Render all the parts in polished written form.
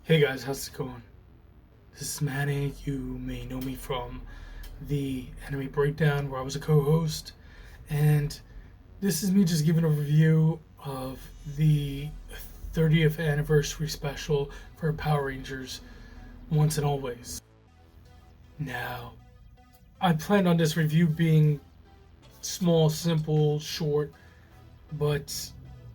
Hey guys, how's it going? This is Manny. You may know me from the Anime Breakdown, where I was a co-host, and this is me just giving a review of the 30th anniversary special for Power Rangers Once and Always. Now, I planned on this review being small, simple, short, but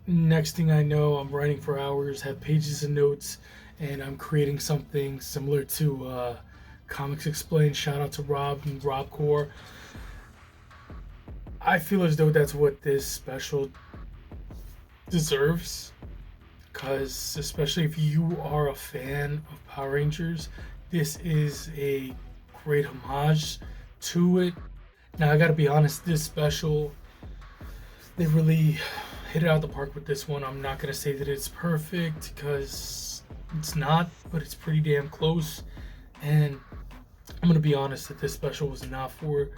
next thing I know, I'm writing for hours, have pages of notes, and I'm creating something similar to Comics Explained. Shout out to Rob and Rob Core. I feel as though that's what this special deserves, because especially if you are a fan of Power Rangers, this is a great homage to it. Now, I gotta be honest, this special, they really hit it out the park with this one. I'm not gonna say that it's perfect because it's not, but it's pretty damn close. And I'm gonna be honest that this special was not for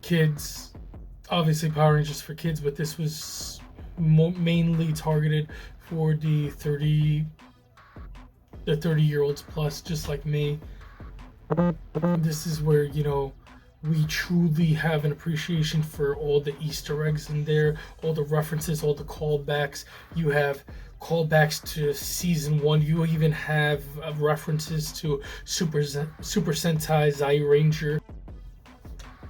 kids. Obviously, Power Rangers for kids, but this was mainly targeted for the 30-year-olds plus, just like me. This is where we truly have an appreciation for all the Easter eggs in there, all the references, all the callbacks. You have callbacks to season 1. You even have references to Super Sentai Zyuranger.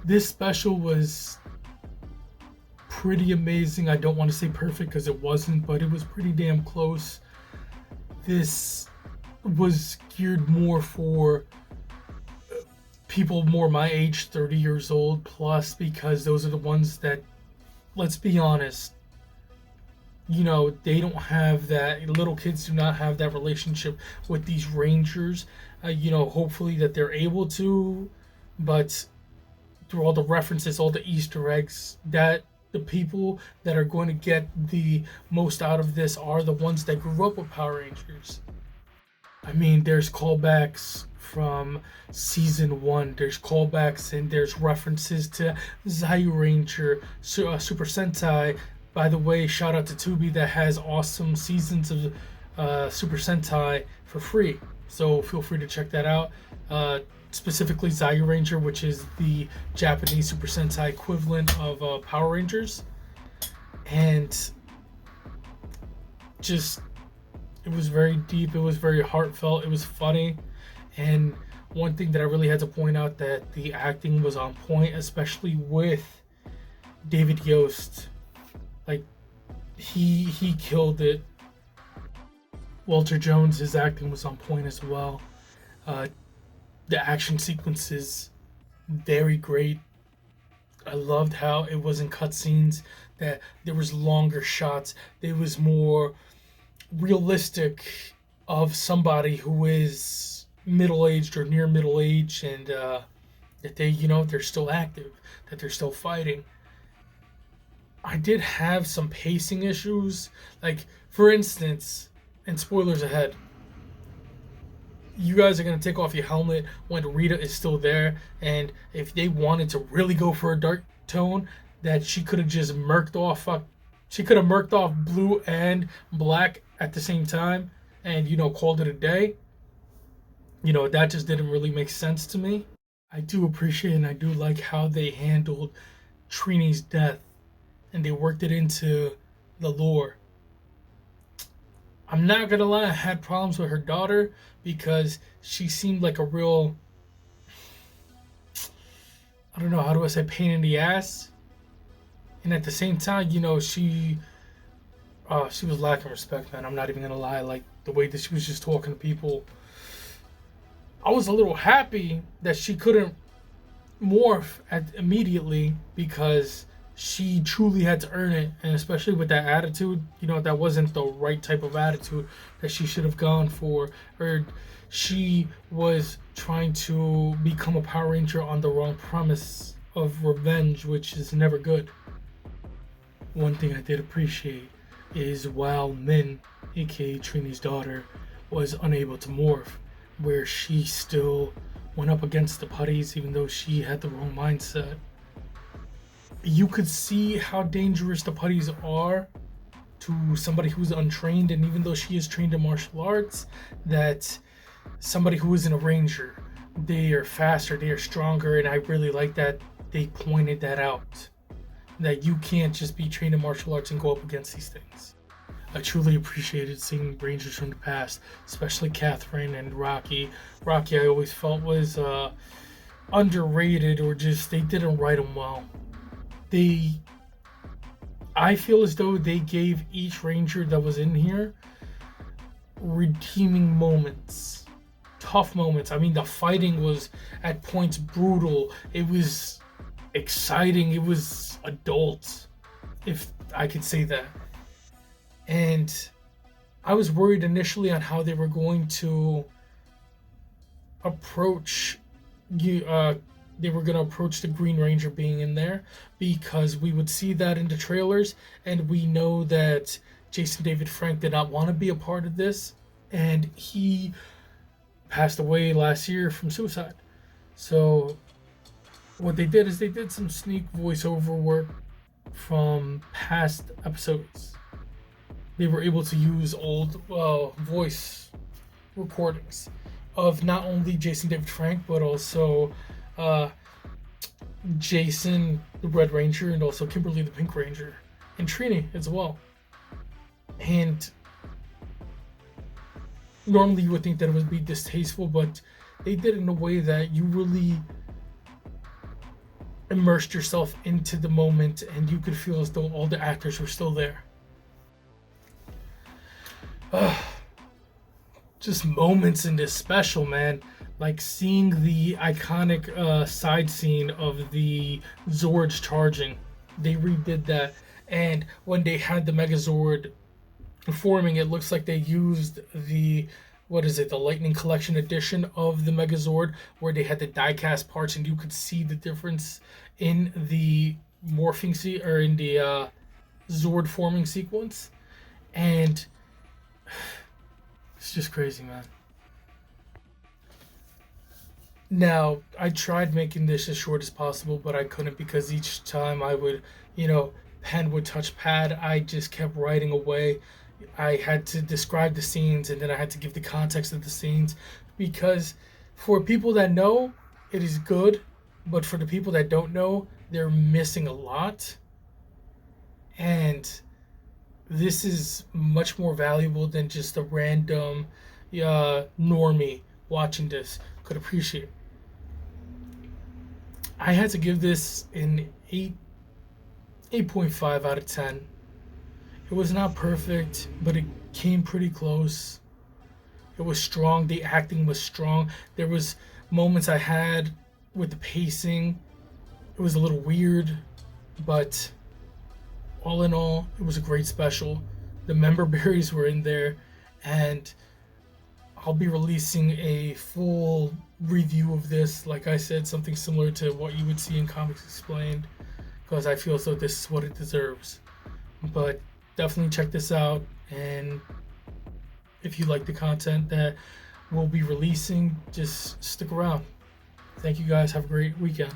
This special was pretty amazing. I don't want to say perfect because it wasn't, but it was pretty damn close. This was geared more for people more my age, 30 years old plus, because those are the ones that, let's be honest, they don't have that. Little kids do not have that relationship with these Rangers. Hopefully that they're able to, but through all the references, all the Easter eggs, that the people that are going to get the most out of this are the ones that grew up with Power Rangers. I mean, there's callbacks from season 1, there's callbacks and there's references to Zyuranger, Super Sentai. By the way, shout out to Tubi that has awesome seasons of Super Sentai for free, so feel free to check that out. Specifically Zyuranger, which is the Japanese Super Sentai equivalent of Power Rangers. And just, it was very deep, it was very heartfelt, it was funny. And one thing that I really had to point out, that the acting was on point, especially with David Yost. Like, he killed it. Walter Jones, his acting was on point as well. The action sequences, very great. I loved how it wasn't cutscenes, that there was longer shots. There was more realistic of somebody who is middle-aged or near middle-age, and that they're still active, that they're still fighting. I did have some pacing issues, like, for instance, and spoilers ahead, you guys are going to take off your helmet when Rita is still there, and if they wanted to really go for a dark tone, that she could have just murked off blue and black at the same time and called it a day. That just didn't really make sense to me. I do appreciate and I do like how they handled Trini's death, and they worked it into the lore. I'm not gonna lie, I had problems with her daughter because she seemed like a real, I don't know, how do I say, pain in the ass. And at the same time, she was lacking respect, man. I'm not even gonna lie. Like, the way that she was just talking to people, I was a little happy that she couldn't morph immediately, because she truly had to earn it, and especially with that attitude, that wasn't the right type of attitude that she should have gone for, or she was trying to become a Power Ranger on the wrong premise of revenge, which is never good. One thing I did appreciate is while Min, aka Trini's daughter, was unable to morph, where she still went up against the putties even though she had the wrong mindset. You could see how dangerous the putties are to somebody who's untrained, and even though she is trained in martial arts, that somebody who isn't a ranger, they are faster, they are stronger, and I really like that they pointed that out. That you can't just be trained in martial arts and go up against these things. I truly appreciated seeing Rangers from the past, especially Catherine and Rocky. Rocky, I always felt was underrated, or just they didn't write him well. I feel as though they gave each Ranger that was in here redeeming moments, tough moments. I mean, the fighting was at points brutal. It was exciting. It was adult, if I could say that. And I was worried initially on how they were going to approach they were going to approach the Green Ranger being in there, because we would see that in the trailers, and we know that Jason David Frank did not want to be a part of this, and he passed away last year from suicide. So what they did is they did some sneak voiceover work from past episodes. They were able to use old voice recordings of not only Jason David Frank, but also Jason the Red Ranger, and also Kimberly the Pink Ranger, and Trini as well. And normally you would think that it would be distasteful, but they did it in a way that you really immersed yourself into the moment, and you could feel as though all the actors were still there. Just moments in this special, man. Like seeing the iconic side scene of the Zords charging. They redid that. And when they had the Megazord forming, it looks like they used the Lightning Collection edition of the Megazord, where they had the die-cast parts, and you could see the difference in the in the Zord forming sequence. And it's just crazy, man. Now, I tried making this as short as possible, but I couldn't, because each time I would, pen would touch pad, I just kept writing away. I had to describe the scenes, and then I had to give the context of the scenes, because for people that know, it is good, but for the people that don't know, they're missing a lot. And this is much more valuable than just a random normie watching this could appreciate. I had to give this an 8.5 out of 10. It was not perfect, but it came pretty close. It was strong. The acting was strong. There was moments I had with the pacing. It was a little weird, but all in all, it was a great special. The member berries were in there, and I'll be releasing a full review of this. Like I said, something similar to what you would see in Comics Explained, because I feel as though this is what it deserves. But definitely check this out, and if you like the content that we'll be releasing, just stick around. Thank you guys. Have a great weekend.